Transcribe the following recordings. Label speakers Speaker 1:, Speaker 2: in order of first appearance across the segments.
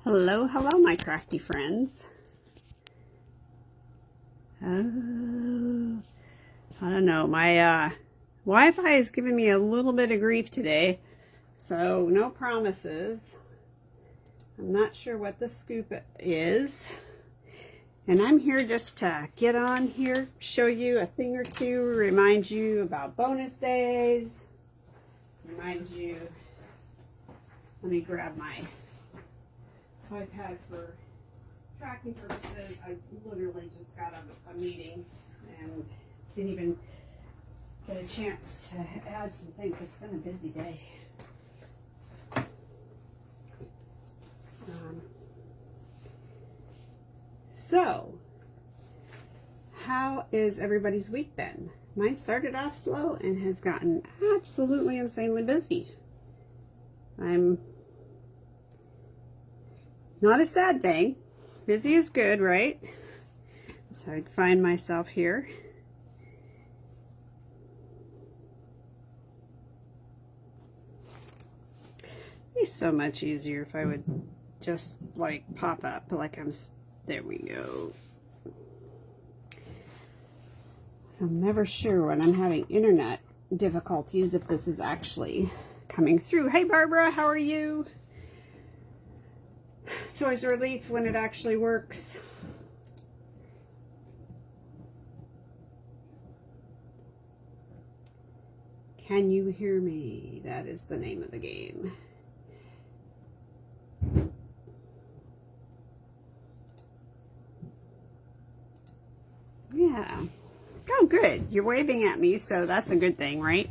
Speaker 1: Hello, hello, my crafty friends. Oh, I don't know. My Wi-Fi is giving me a little bit of grief today, so no promises. I'm not sure what the scoop is, and I'm here just to get on here, show you a thing or two, remind you about bonus days, remind you. Let me grab my iPad for tracking purposes. I literally just got out of a meeting and didn't even get a chance to add some things. It's been a busy day. So, how is everybody's week been? Mine started off slow and has gotten absolutely insanely busy. I'm not a sad thing. Busy is good, right? So I'd find myself here. It'd be so much easier if I would just like pop up like there we go. I'm never sure when I'm having internet difficulties if this is actually coming through. Hey Barbara, how are you? It's always a relief when it actually works. Can you hear me? That is the name of the game. Yeah. Oh, good. You're waving at me, so that's a good thing, right?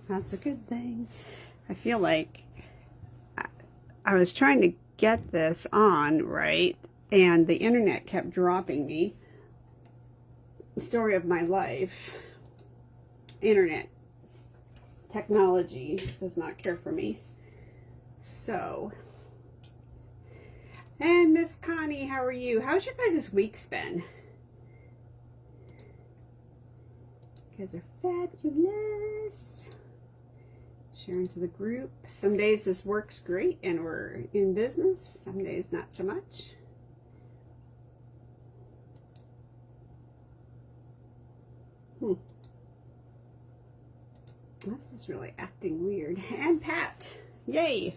Speaker 1: That's a good thing. I feel like I was trying to get this on, right? And the internet kept dropping me. The story of my life. Internet technology does not care for me. So, and Miss Connie, how are you? How's your guys' week's been? You guys are fabulous. Sharing to the group. Some days this works great and we're in business. Some days not so much. This is really acting weird. And Pat, yay.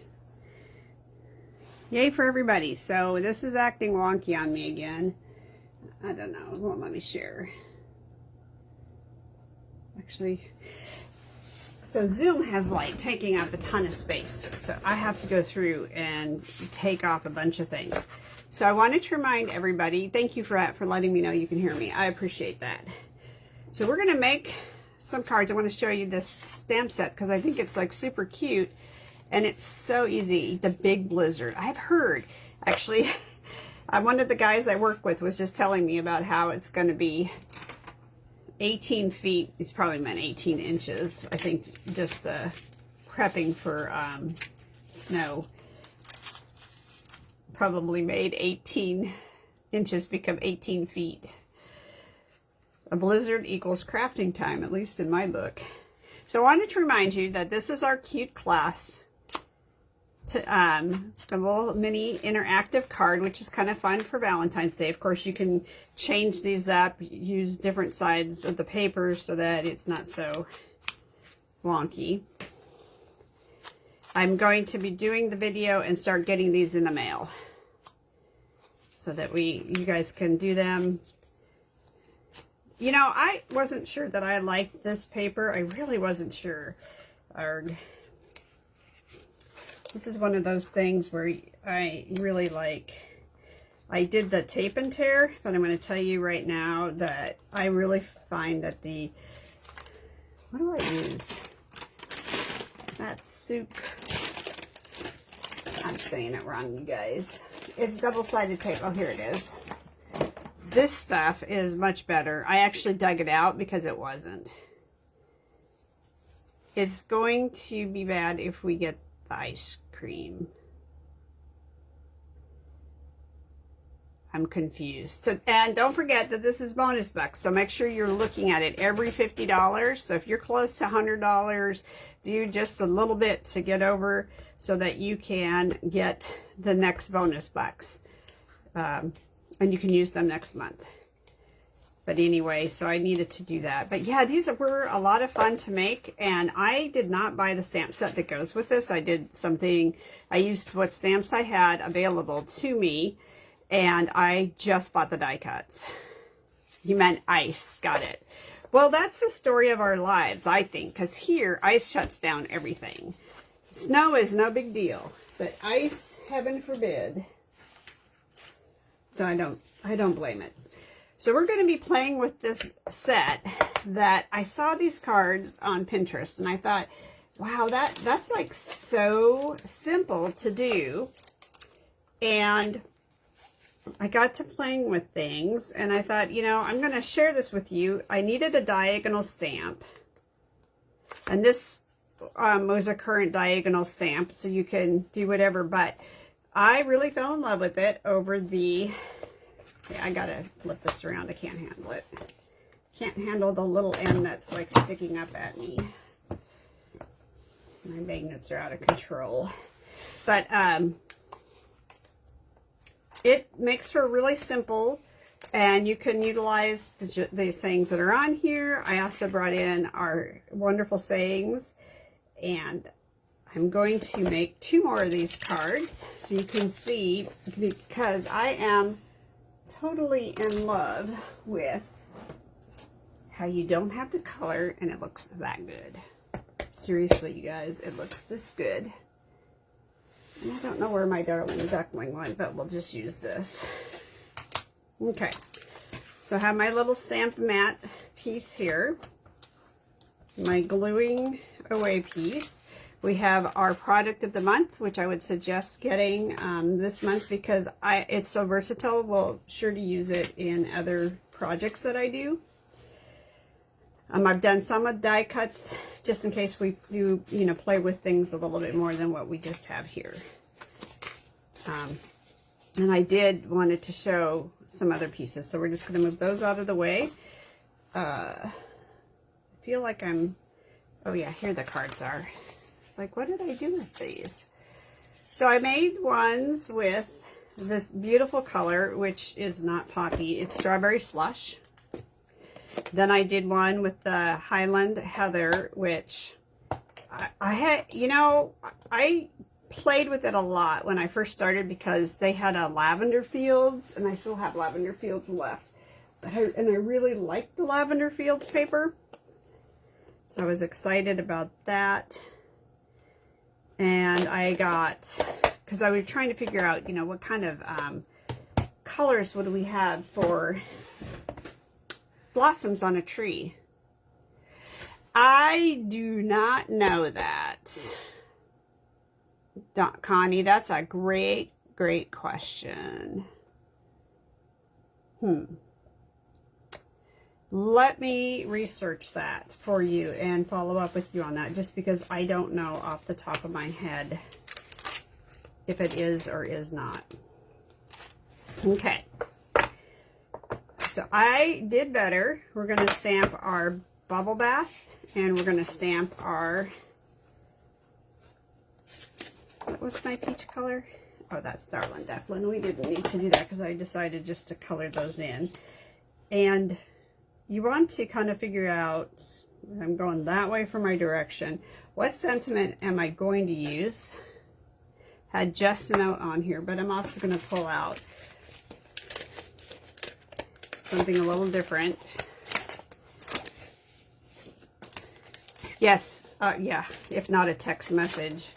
Speaker 1: Yay for everybody. So this is acting wonky on me again. I don't know. It won't let me share. Actually, so Zoom has like taking up a ton of space. So I have to go through and take off a bunch of things. So I wanted to remind everybody, thank you for letting me know you can hear me. I appreciate that. So we're going to make some cards. I want to show you this stamp set because I think it's like super cute and it's so easy. The Big Blizzard. I've heard, actually, one of the guys I work with was just telling me about how it's going to be 18 feet. He's probably meant 18 inches. I think just the prepping for snow probably made 18 inches become 18 feet. A blizzard equals crafting time, at least in my book. So I wanted to remind you that this is our cute class. It's a little mini interactive card, which is kind of fun for Valentine's Day. Of course, you can change these up, use different sides of the paper so that it's not so wonky. I'm going to be doing the video and start getting these in the mail so that you guys can do them. You know, I wasn't sure that I liked this paper. I really wasn't sure. This is one of those things where I really like. I did the tape and tear, but I'm going to tell you right now that I really find that what do I use? That soup. I'm saying it wrong, you guys. It's double-sided tape. Oh, here it is. This stuff is much better. I actually dug it out because it wasn't. It's going to be bad if we get the ice cream. I'm confused. So, and don't forget that this is bonus bucks, so make sure you're looking at it every $50. So if you're close to $100, do just a little bit to get over so that you can get the next bonus bucks. And you can use them next month. But anyway, so I needed to do that. But yeah, these were a lot of fun to make. And I did not buy the stamp set that goes with this. I did something, I used what stamps I had available to me. And I just bought the die cuts. You meant ice, got it. Well, that's the story of our lives, I think. Because here, ice shuts down everything. Snow is no big deal. But ice, heaven forbid. So I don't blame it. So we're going to be playing with this set that I saw these cards on Pinterest and I thought, wow, that's like so simple to do. And I got to playing with things and I thought, you know, I'm going to share this with you. I needed a diagonal stamp. And this was a current diagonal stamp, so you can do whatever. But I really fell in love with it over the... Okay, I gotta flip this around. I can't handle it. Can't handle the little end that's like sticking up at me. My magnets are out of control. But it makes for really simple, and you can utilize the sayings that are on here. I also brought in our wonderful sayings, and I'm going to make 2 more of these cards so you can see, because I am totally in love with how you don't have to color and it looks that good. Seriously, you guys, it looks this good. And I don't know where my darling duckling went, but we'll just use this. Okay, so I have my little stamp mat piece here, my gluing away piece. We have our product of the month, which I would suggest getting this month because it's so versatile. We'll sure to use it in other projects that I do. I've done some of die cuts just in case we do, you know, play with things a little bit more than what we just have here. And I wanted to show some other pieces, so we're just going to move those out of the way. I feel like oh yeah, here the cards are. Like, what did I do with these? So I made ones with this beautiful color, which is not poppy. It's strawberry slush. Then I did one with the Highland Heather, which I had, you know, I played with it a lot when I first started because they had a lavender fields, and I still have lavender fields left. But I really liked the lavender fields paper. So I was excited about that. And I got, because I was trying to figure out, you know, what kind of colors would we have for blossoms on a tree. I do not know that. Connie, that's a great question. Let me research that for you and follow up with you on that, just because I don't know off the top of my head if it is or is not. Okay. So I did better. We're going to stamp our bubble bath, and we're going to stamp our... What was my peach color? Oh, that's Darlin' Declan. We didn't need to do that because I decided just to color those in. And you want to kind of figure out, I'm going that way for my direction, what sentiment am I going to use? Had just a note on here, but I'm also going to pull out something a little different. Yes, yeah, if not a text message.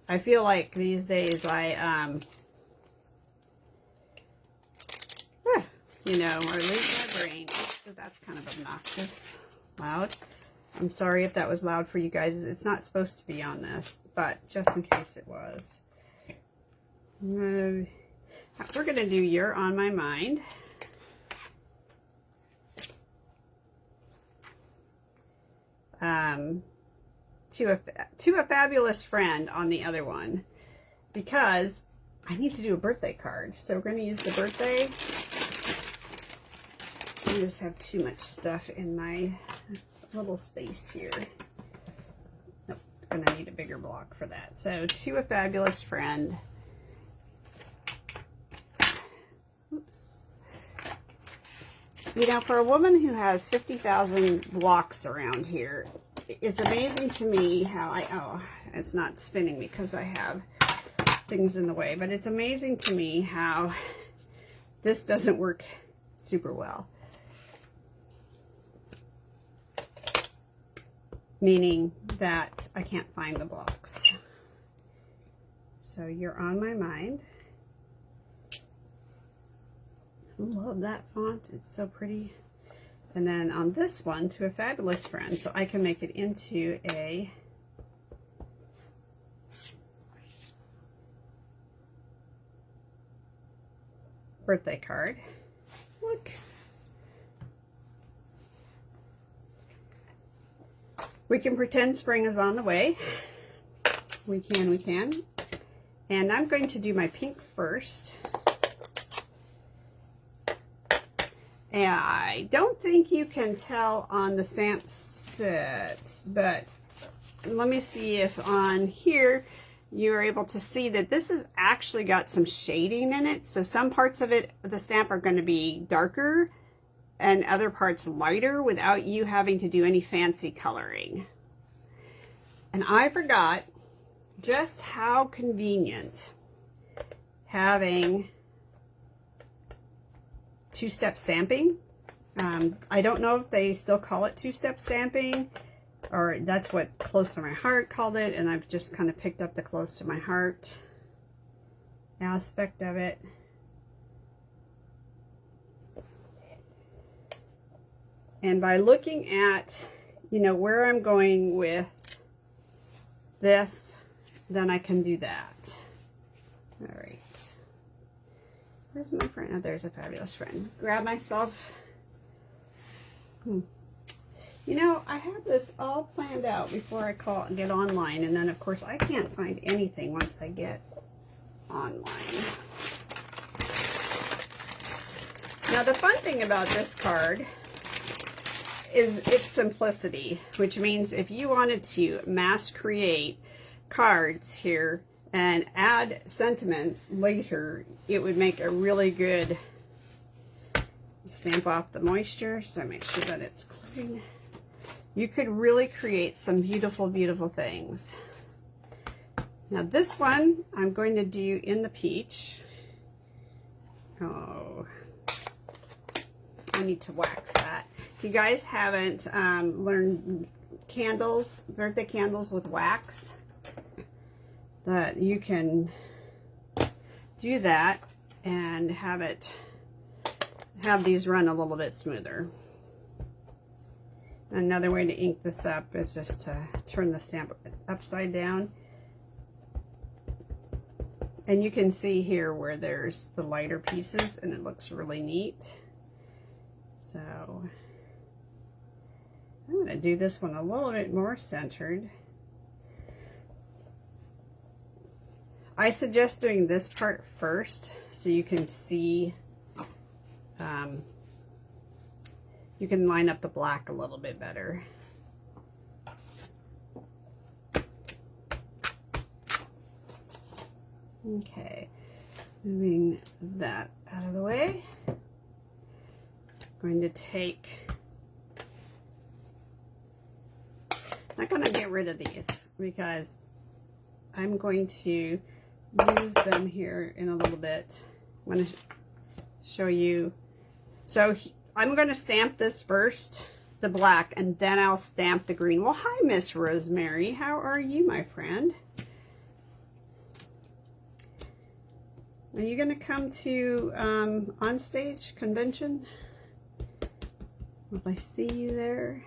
Speaker 1: I feel like these days you know, or lose my brain. So that's kind of obnoxious. Loud. I'm sorry if that was loud for you guys. It's not supposed to be on this, but just in case it was. We're going to do You're on My Mind. To a fabulous friend on the other one, because I need to do a birthday card. So we're going to use the birthday. I just have too much stuff in my little space here. Nope, gonna need a bigger block for that. So to a fabulous friend. Oops. You know, for a woman who has 50,000 blocks around here, it's amazing to me how oh, it's not spinning because I have things in the way, but it's amazing to me how this doesn't work super well. Meaning that I can't find the blocks. So you're on my mind. I love that font. It's so pretty. And then on this one, to a fabulous friend, so I can make it into a birthday card. Look. We can pretend spring is on the way. We can. And I'm going to do my pink first. And I don't think you can tell on the stamp set, but let me see if on here you're able to see that this has actually got some shading in it. So some parts of it, the stamp, are going to be darker and other parts lighter without you having to do any fancy coloring. And I forgot just how convenient having two-step stamping. I don't know if they still call it two-step stamping, or that's what Close to My Heart called it, and I've just kind of picked up the Close to My Heart aspect of it. And by looking at, you know, where I'm going with this, then I can do that. All right. Where's my friend? Oh, there's a fabulous friend. Grab myself. You know, I have this all planned out before I get online, and then of course I can't find anything once I get online. Now the fun thing about this card is its simplicity, which means if you wanted to mass create cards here and add sentiments later, it would make a really good, stamp off the moisture so make sure that it's clean. You could really create some beautiful, beautiful things. Now this one I'm going to do in the peach. Oh, I need to wax that. If you guys haven't learned candles, birthday candles with wax, that you can do that and have these run a little bit smoother. Another way to ink this up is just to turn the stamp upside down. And you can see here where there's the lighter pieces and it looks really neat. So I'm going to do this one a little bit more centered. I suggest doing this part first so you can see, you can line up the black a little bit better. Okay, moving that out of the way. I'm going to take, I'm not going to get rid of these because I'm going to use them here in a little bit. I'm going to show you. So I'm going to stamp this first, the black, and then I'll stamp the green. Well, hi, Miss Rosemary. How are you, my friend? Are you going to come to Onstage Convention? Will I see you there?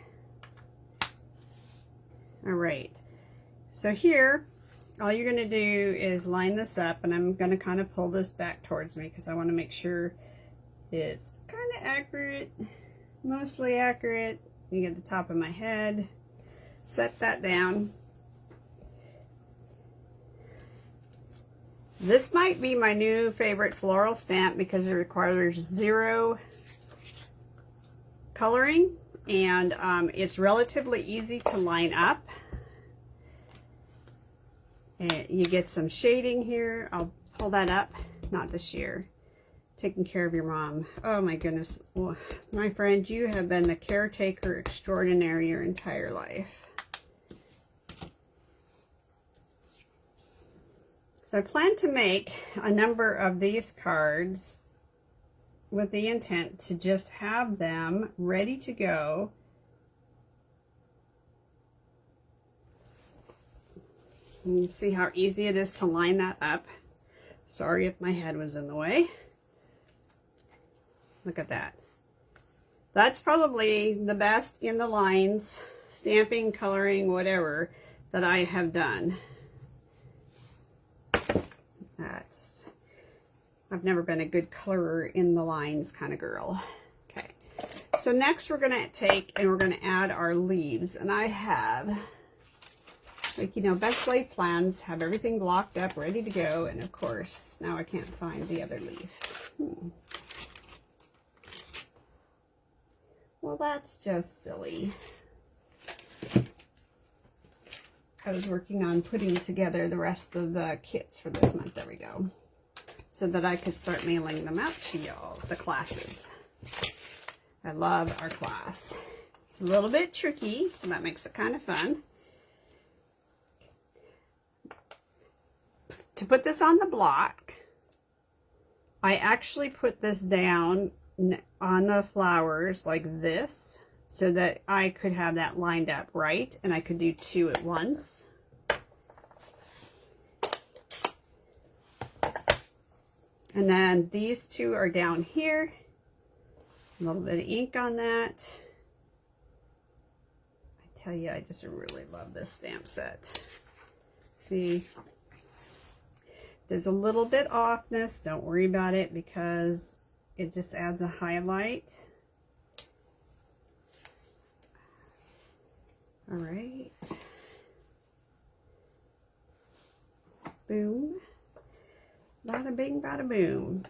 Speaker 1: All right. So here, all you're going to do is line this up, and I'm going to kind of pull this back towards me because I want to make sure it's kind of accurate, mostly accurate. You get the top of my head, set that down. This might be my new favorite floral stamp because it requires 0 coloring, and it's relatively easy to line up. And you get some shading here. I'll pull that up. Not this year. Taking care of your mom. Oh my goodness. Well, my friend, you have been the caretaker extraordinaire your entire life. So I plan to make a number of these cards with the intent to just have them ready to go. And you see how easy it is to line that up. Sorry if my head was in the way. Look at that. That's probably the best in the lines, stamping, coloring, whatever, that I have done. I've never been a good colorer in the lines kind of girl. Okay, so next we're going to take and we're going to add our leaves. And I have, like, you know, best laid plans, have everything blocked up, ready to go. And of course, now I can't find the other leaf. Well, that's just silly. I was working on putting together the rest of the kits for this month. There we go. So that I could start mailing them out to y'all, the classes. I love our class. It's a little bit tricky, so that makes it kind of fun. To put this on the block, I actually put this down on the flowers like this, so that I could have that lined up right, and I could do 2 at once. And then these 2 are down here. A little bit of ink on that. I tell you, I just really love this stamp set. See, there's a little bit offness. Don't worry about it because it just adds a highlight. All right. Boom. Bada bing, bada boom.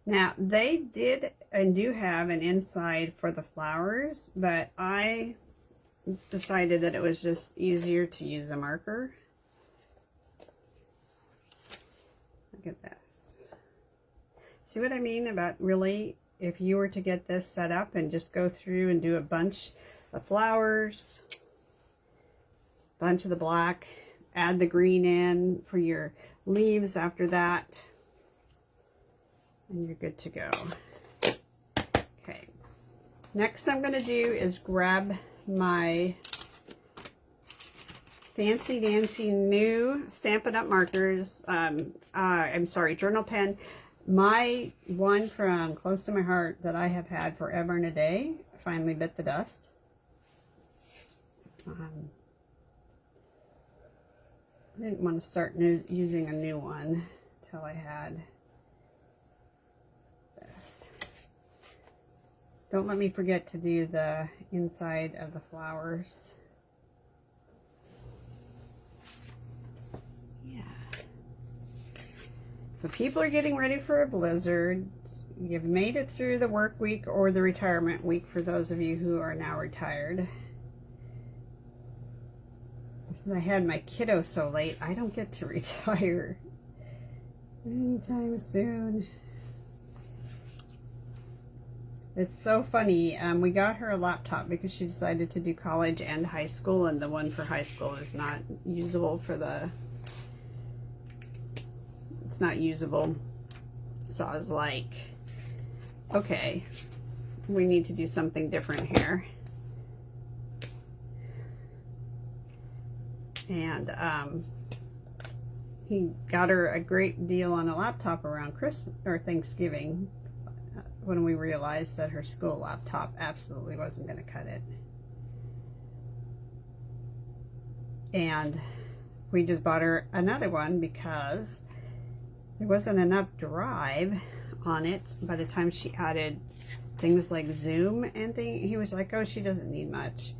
Speaker 1: Now, they did and do have an inside for the flowers, but I decided that it was just easier to use a marker. Look at this. See what I mean about really, if you were to get this set up and just go through and do a bunch of flowers, bunch of the black, add the green in for your leaves after that, and you're good to go. Okay, next I'm going to do is grab my fancy dancy new Stampin' Up! Markers. I'm sorry, journal pen. My one from close to my heart that I have had forever and a day finally bit the dust. I didn't want to start using a new one until I had this. Don't let me forget to do the inside of the flowers. So people are getting ready for a blizzard. You've made it through the work week or the retirement week for those of you who are now retired. Since I had my kiddo so late, I don't get to retire anytime soon. It's so funny. We got her a laptop because she decided to do college and high school, and the one for high school is not usable for the... It's not usable. So I was like, okay, we need to do something different here. And he got her a great deal on a laptop around Christmas or Thanksgiving when we realized that her school laptop absolutely wasn't going to cut it. And we just bought her another one because there wasn't enough drive on it by the time she added things like Zoom and he was like, oh, she doesn't need much.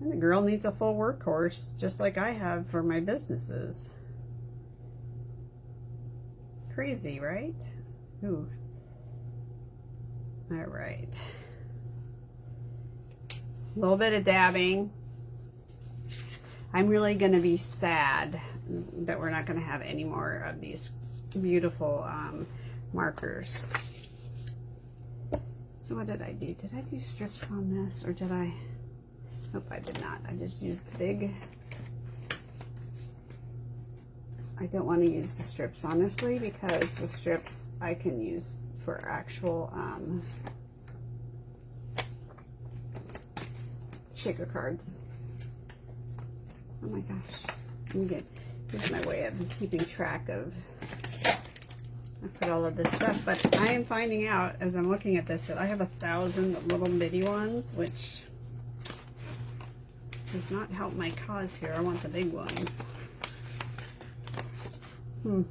Speaker 1: And the girl needs a full workhorse, just like I have for my businesses. Crazy, right? Ooh. All right. A little bit of dabbing. I'm really going to be sad that we're not going to have any more of these beautiful markers. So what did I do? Did I do strips on this, or did I? Nope, I did not. I just used the big. I don't want to use the strips, honestly, because the strips I can use for actual shaker cards. Oh my gosh. Here's my way of keeping track of. I put all of this stuff, but I am finding out as I'm looking at this that I have 1,000 little bitty ones, which does not help my cause here. I want the big ones. But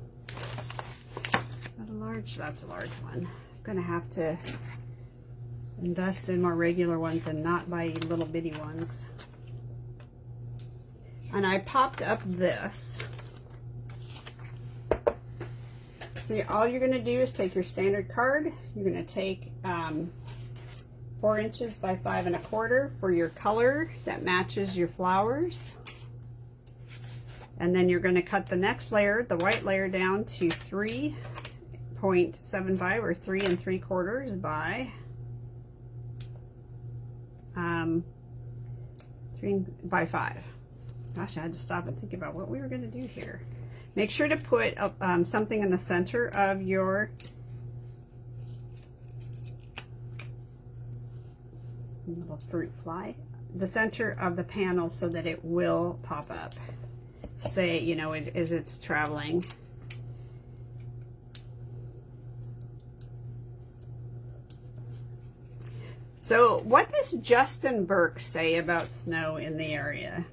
Speaker 1: that's a large one. I'm gonna have to invest in more regular ones and not buy little bitty ones. And I popped up this. So all you're gonna do is take your standard card. You're gonna take 4 inches by 5 1/4 for your color that matches your flowers. And then you're going to cut the next layer, the white layer, down to 3.75 or 3 3/4 by 3 by 5. Gosh, I had to stop and think about what we were going to do here. Make sure to put something in the center of your little fruit fly, the center of the panel, so that it will pop up. Stay, you know, as it's traveling. So what does Justin Burke say about snow in the area?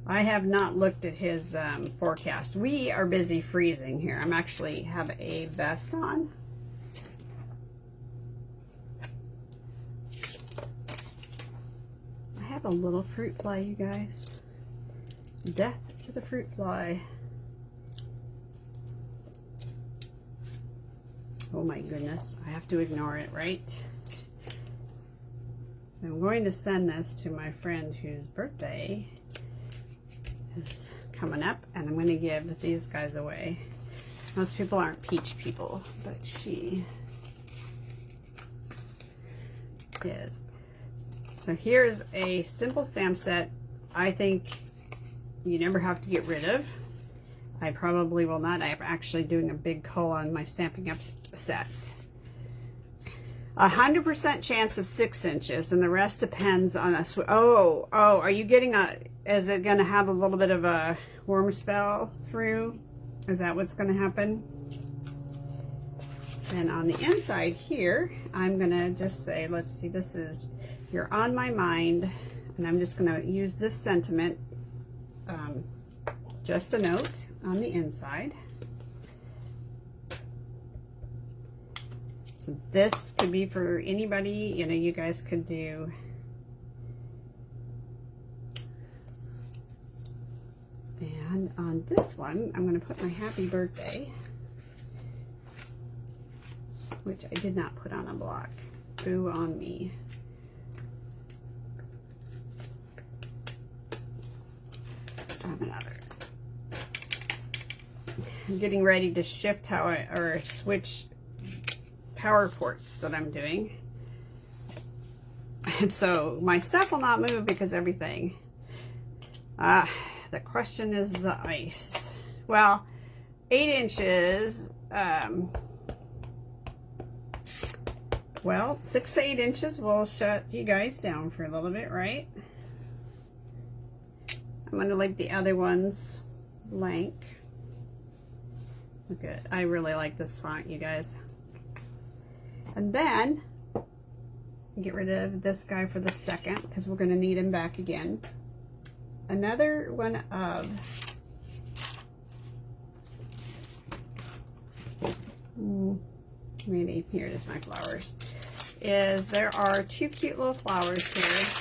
Speaker 1: I have not looked at his forecast. We are busy freezing here. I'm actually have a vest on. I have a little fruit fly, you guys. Death to the fruit fly. Oh my goodness, I have to ignore it, right? So I'm going to send this to my friend whose birthday is coming up, and I'm going to give these guys away. Most people aren't peach people, but she is. So here's a simple stamp set. I think you never have to get rid of. I probably will not. I'm actually doing a big cull on my Stampin' Up sets. 100% chance of 6 inches, and the rest depends on us. Oh, are you getting is it going to have a little bit of a warm spell through? Is that what's going to happen? And on the inside here, I'm going to just say, let's see, this is, you're on my mind, and I'm just going to use this sentiment. Just a note on the inside. So this could be for anybody, you know, you guys could do and on this one I'm going to put my happy birthday, which I did not put on a block. Boo on me. Another. I'm getting ready to shift or switch power ports that I'm doing. And so my stuff will not move because everything. The question is the ice. Well, 8 inches, well, 6 to 8 inches will shut you guys down for a little bit, right? I'm going to leave the other ones blank. Look at, I really like this font, you guys. And then get rid of this guy for the second, because we're going to need him back again. Another one of maybe here it is, my flowers, is there are two cute little flowers here.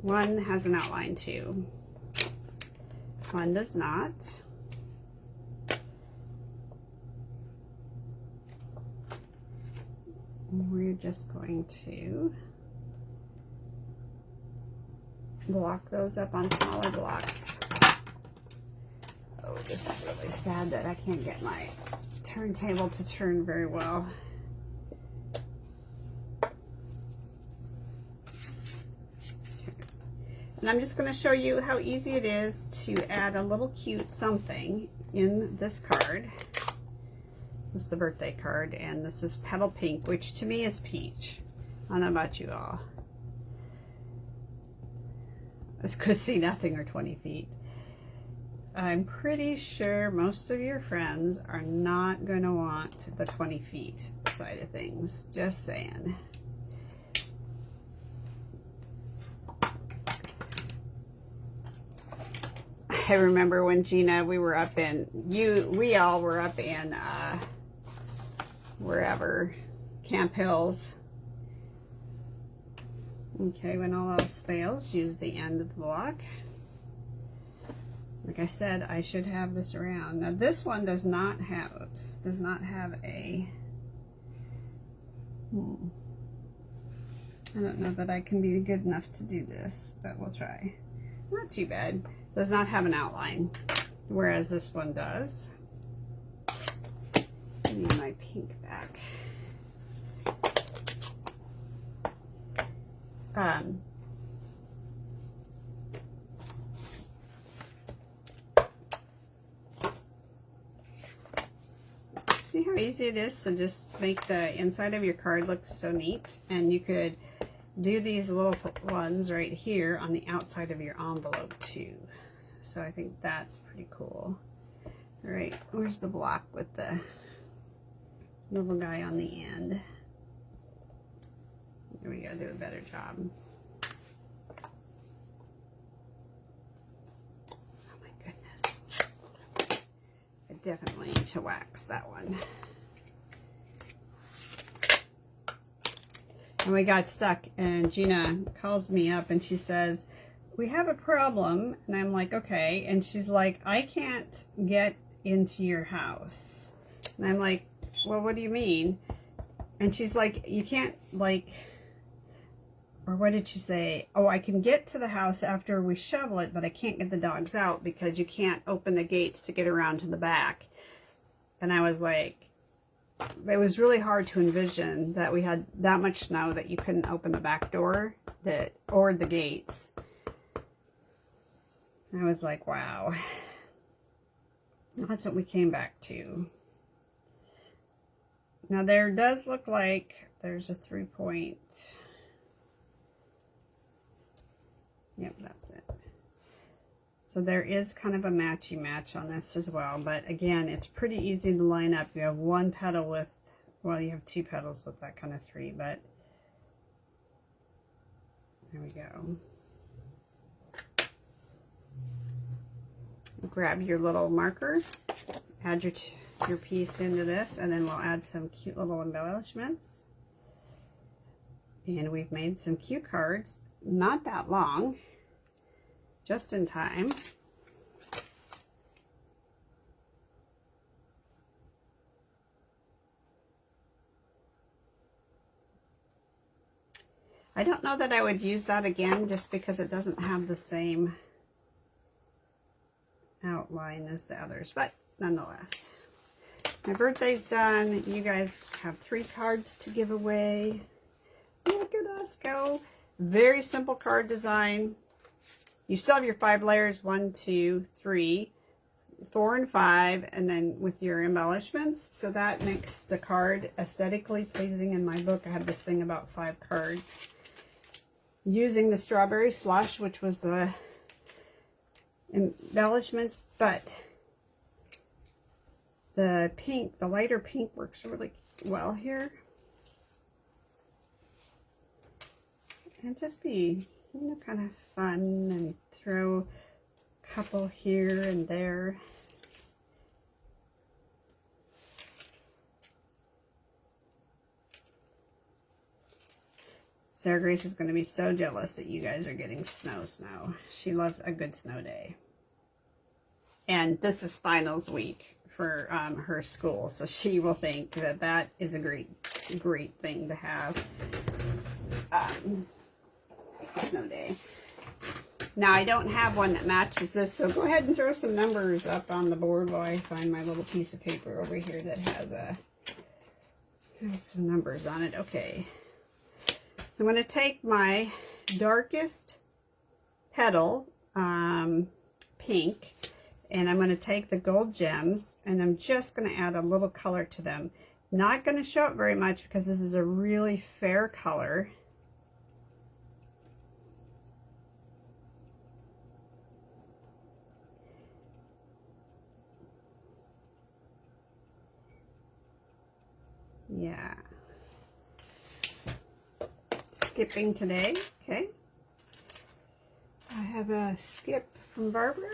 Speaker 1: One has an outline too. One does not. We're just going to block those up on smaller blocks. Oh, this is really sad that I can't get my turntable to turn very well. And I'm just going to show you how easy it is to add a little cute something in this card. This is the birthday card, and this is Petal Pink, which to me is peach. I don't know about you all. This could see nothing or 20 feet. I'm pretty sure most of your friends are not going to want the 20 feet side of things. Just saying. I remember when Gina, we were up in, we all were up in, wherever, Camp Hills. Okay, when all else fails, use the end of the block. Like I said, I should have this around. Now this one does not have, oops, does not have a, I don't know that I can be good enough to do this, but we'll try. Not too bad. Does not have an outline, whereas this one does. I need my pink back. See how easy it is to just make the inside of your card look so neat? And you could do these little ones right here on the outside of your envelope too. So I think that's pretty cool. All right, where's the block with the little guy on the end? Here we go, do a better job. Oh my goodness. I definitely need to wax that one. And we got stuck, and Gina calls me up and she says, we have a problem. And I'm like, okay. And she's like, I can't get into your house. And I'm like, well, what do you mean? And she's like, you can't, like, or what did she say? Oh, I can get to the house after we shovel it, but I can't get the dogs out because you can't open the gates to get around to the back. And I was like, it was really hard to envision that we had that much snow that you couldn't open the back door or the gates. I was like, wow. That's what we came back to. Now there does look like there's a 3-point. Yep, that's it. So there is kind of a matchy match on this as well. But again, it's pretty easy to line up. You have one petal with, well, you have two petals with that kind of 3, but there we go. Grab your little marker, add your piece into this, and then we'll add some cute little embellishments. And we've made some cute cards, not that long, just in time. I don't know that I would use that again just because it doesn't have the same outline as the others, but nonetheless. My birthday's done. You guys have 3 cards to give away. Look at us go. Very simple card design. You still have your 5 layers, 1, 2, 3, 4, and 5, and then with your embellishments. So that makes the card aesthetically pleasing. In my book, I have this thing about 5 cards. Using the strawberry slush, which was the embellishments, but the pink, the lighter pink works really well here. And just be, you know, kind of fun and throw couple here and there. Sarah Grace is going to be so jealous that you guys are getting snow. She loves a good snow day. And this is finals week for her school, so she will think that that is a great thing to have. Snow day. Now I don't have one that matches this, so go ahead and throw some numbers up on the board while I find my little piece of paper over here that has some numbers on it. Okay. So I'm going to take my darkest petal, pink, and I'm going to take the gold gems, and I'm just going to add a little color to them. Not going to show up very much because this is a really fair color. Yeah. Skipping today, okay. I have a skip from Barbara.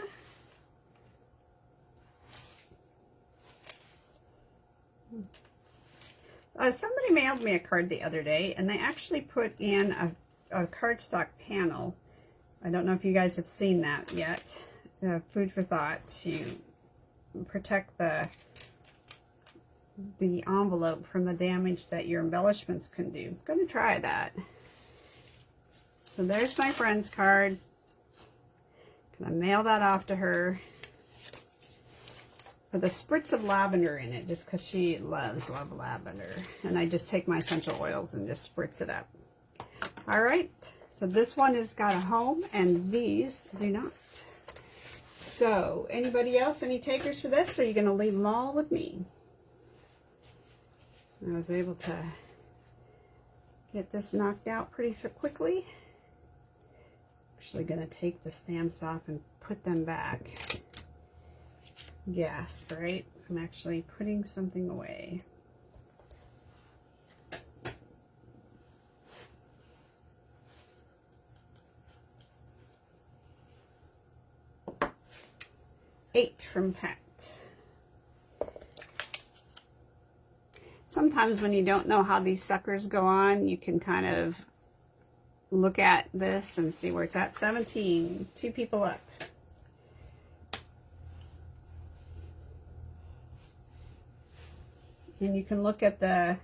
Speaker 1: Somebody mailed me a card the other day, and they actually put in a cardstock panel. I don't know if you guys have seen that yet. Food for thought to protect the envelope from the damage that your embellishments can do. I'm going to try that. So there's my friend's card. Gonna mail that off to her with a spritz of lavender in it, just because she loves lavender. And I just take my essential oils and just spritz it up. All right, so this one has got a home, and these do not. So anybody else, any takers for this, or are you going to leave them all with me? I was able to get this knocked out pretty quickly. Actually going to take the stamps off and put them back. Gasp, right? I'm actually putting something away. Eight from Pat. Sometimes when you don't know how these suckers go on, you can kind of look at this and see where it's at. 17, 2 people up. And you can look at the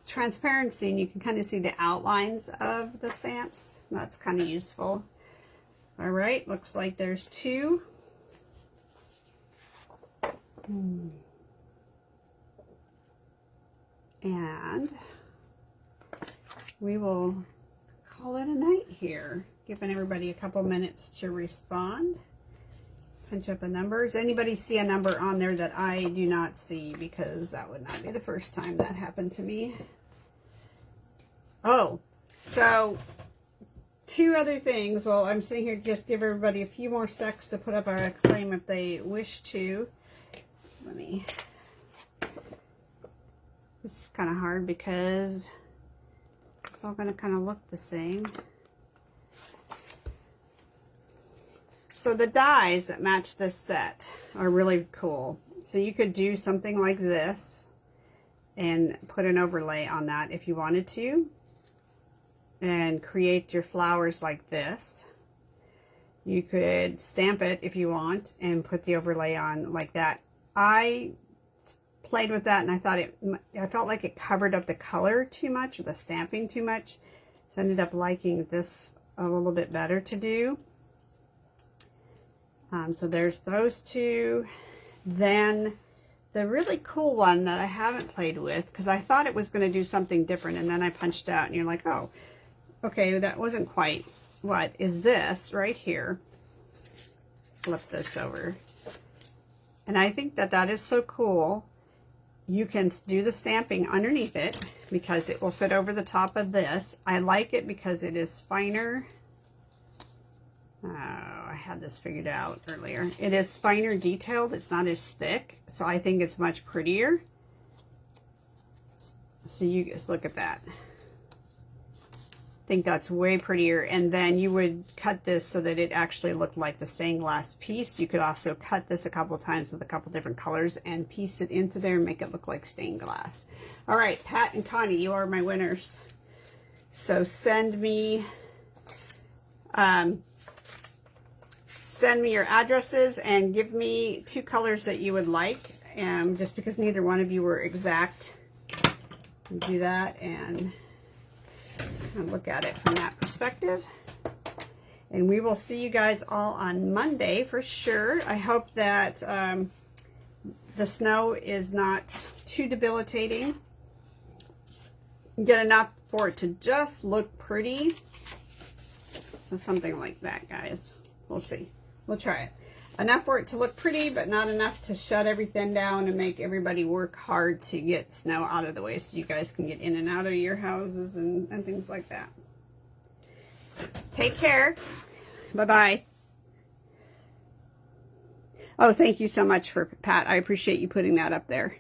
Speaker 1: transparency, and you can kind of see the outlines of the stamps. That's kind of useful. All right, looks like there's 2. And we will call it a night here, giving everybody a couple minutes to respond. Punch up the numbers. Anybody see a number on there that I do not see? Because that would not be the first time that happened to me. Oh, so 2 other things. Well, I'm sitting here to just give everybody a few more secs to put up our claim if they wish to. Let me... This is kind of hard because it's all going to kind of look the same. So the dies that match this set are really cool. So you could do something like this and put an overlay on that if you wanted to, and create your flowers like this. You could stamp it if you want and put the overlay on like that. I played with that, and I felt like it covered up the color too much, or the stamping too much. So I ended up liking this a little bit better to do. So there's those 2. Then the really cool one that I haven't played with, because I thought it was going to do something different, and then I punched out, and you're like, oh, okay, that wasn't quite. What is this right here? Flip this over. And I think that that is so cool. You can do the stamping underneath it because it will fit over the top of this. I like it because it is finer. Oh, I had this figured out earlier. It is finer detailed. It's not as thick. So I think it's much prettier. So you just look at that. I think that's way prettier. And then you would cut this so that it actually looked like the stained glass piece. You could also cut this a couple of times with a couple different colors and piece it into there and make it look like stained glass. All right, Pat and Connie, you are my winners. So send me your addresses and give me 2 colors that you would like. Just because neither one of you were exact, do that and look at it from that perspective. And we will see you guys all on Monday for sure. I hope that the snow is not too debilitating. Get enough for it to just look pretty. So something like that, guys. We'll see. We'll try it. Enough for it to look pretty, but not enough to shut everything down and make everybody work hard to get snow out of the way so you guys can get in and out of your houses and things like that. Take care. Bye-bye. Oh, thank you so much for Pat. I appreciate you putting that up there.